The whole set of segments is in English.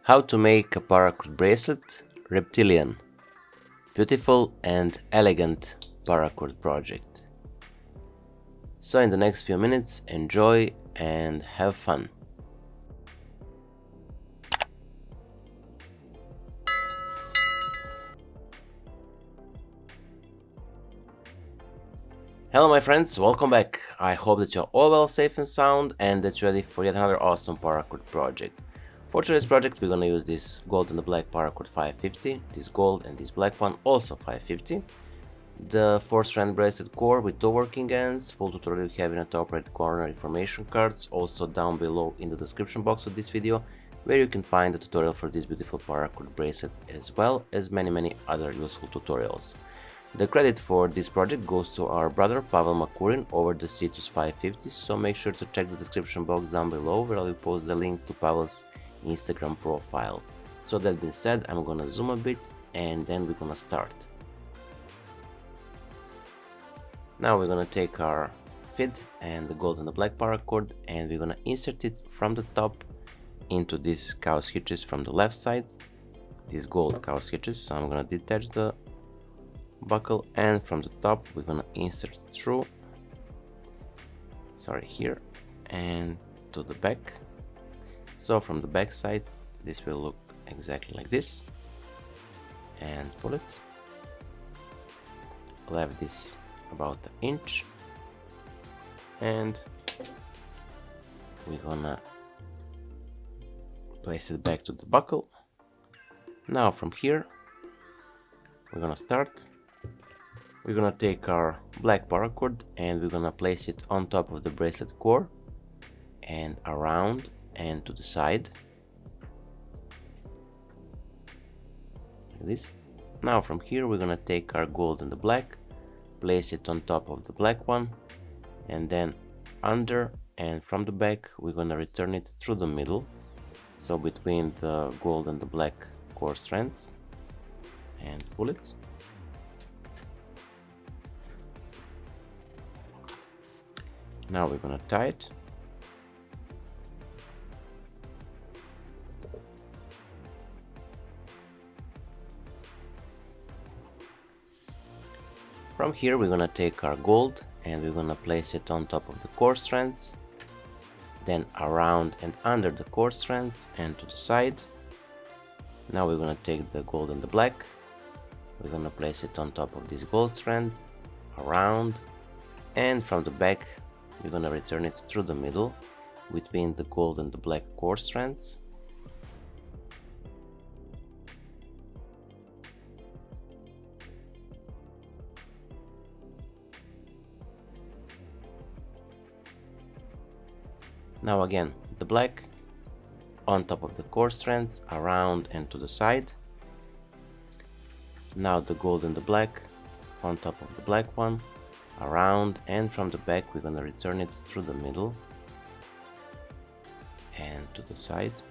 How to make a Paracord Bracelet Reptilian. Beautiful and elegant Paracord project. So in the next few minutes, enjoy and have fun. Hello my friends, welcome back. I hope that you're all well, safe and sound, and that you're ready for yet another awesome Paracord project. For today's project, we're gonna use this gold and the black Paracord 550, this gold and this black one also 550. The 4-strand bracelet core with 2 working ends, full tutorial you have in the top right corner information cards, also down below in the description box of this video, where you can find the tutorial for this beautiful Paracord bracelet as well as many other useful tutorials. The credit for this project goes to our brother Pavel Makurin over the Cetus 550, so make sure to check the description box down below where I will post the link to Pavel's Instagram profile. So that being said, I'm gonna zoom a bit and then we're gonna start. Now we're gonna take our feed and the gold and the black paracord and we're gonna insert it from the top into these cow hitches from the left side, these gold cow hitches. So I'm gonna detach the buckle and from the top we're gonna insert through, here and to the back. So from the back side this will look exactly like this, and pull it, left this about an inch, and we're gonna place it back to the buckle. Now from here we're gonna start. We're gonna take our black paracord and we're gonna place it on top of the bracelet core and around and to the side, like this. Now from here we're gonna take our gold and the black, place it on top of the black one, and then under, and from the back we're gonna return it through the middle, so between the gold and the black core strands, and pull it. Now we're gonna tie it. From here we're gonna take our gold and we're gonna place it on top of the core strands, then around and under the core strands and to the side. Now we're gonna take the gold and the black, we're gonna place it on top of this gold strand, around, and from the back we're gonna return it through the middle between the gold and the black core strands. Now again the black on top of the core strands, around and to the side. Now the gold and the black on top of the black one, around, and from the back we're gonna return it through the middle and to the side.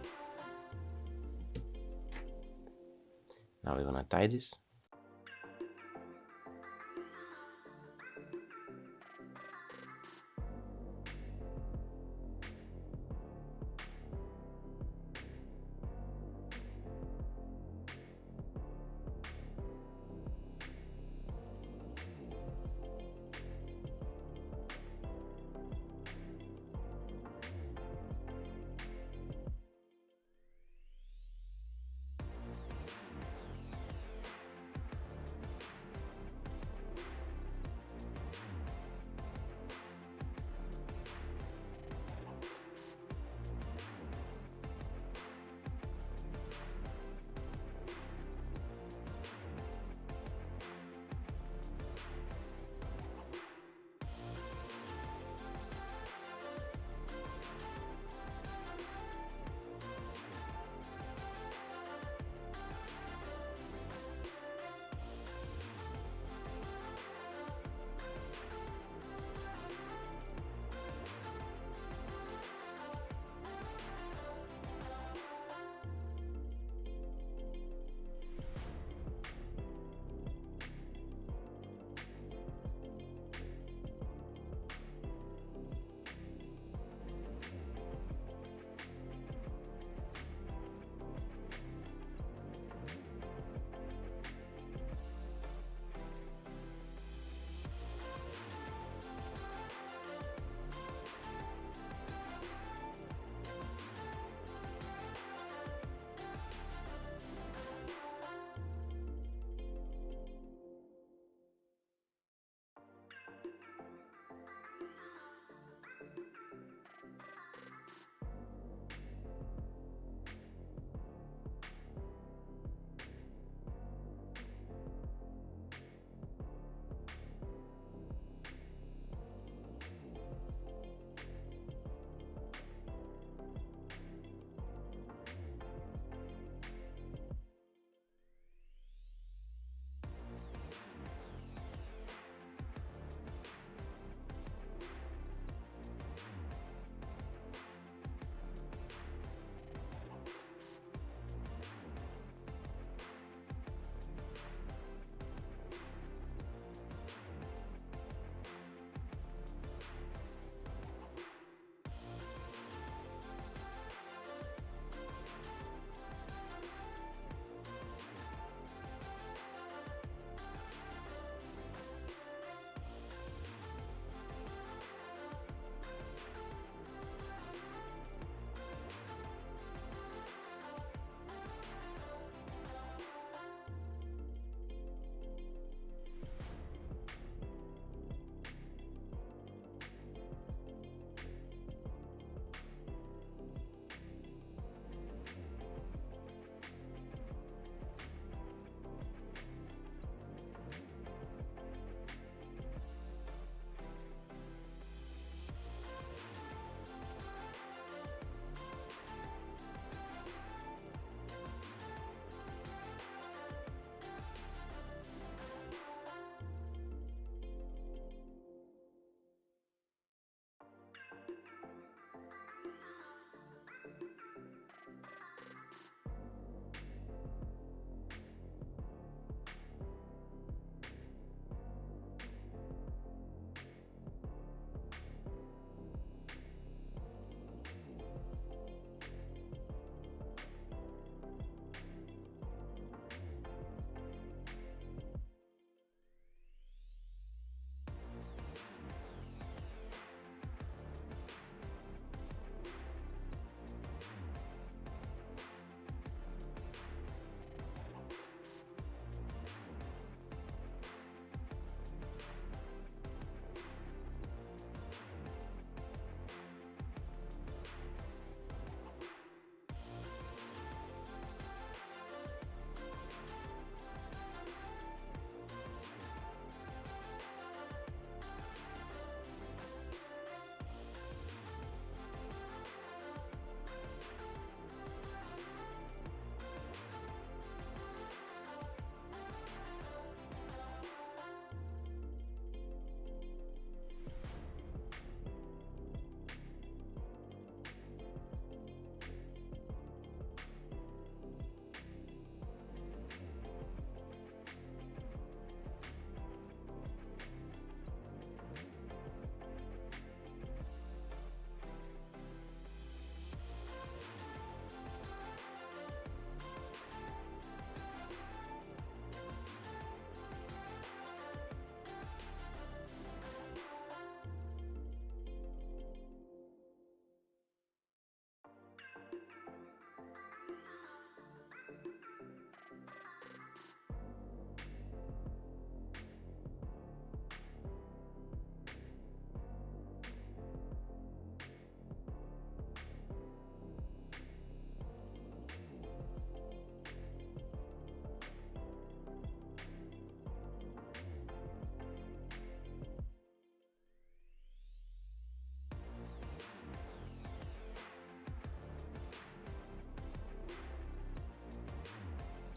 Now we're gonna tie this.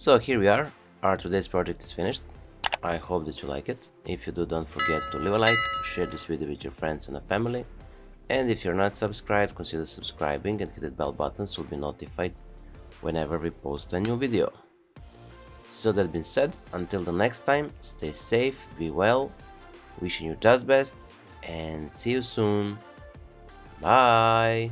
So here we are, our today's project is finished. I hope that you like it. If you do, don't forget to leave a like, share this video with your friends and family, and if you're not subscribed, consider subscribing and hit the bell button so you'll be notified whenever we post a new video. So that being said, until the next time, stay safe, be well, wishing you just best, and see you soon. Bye!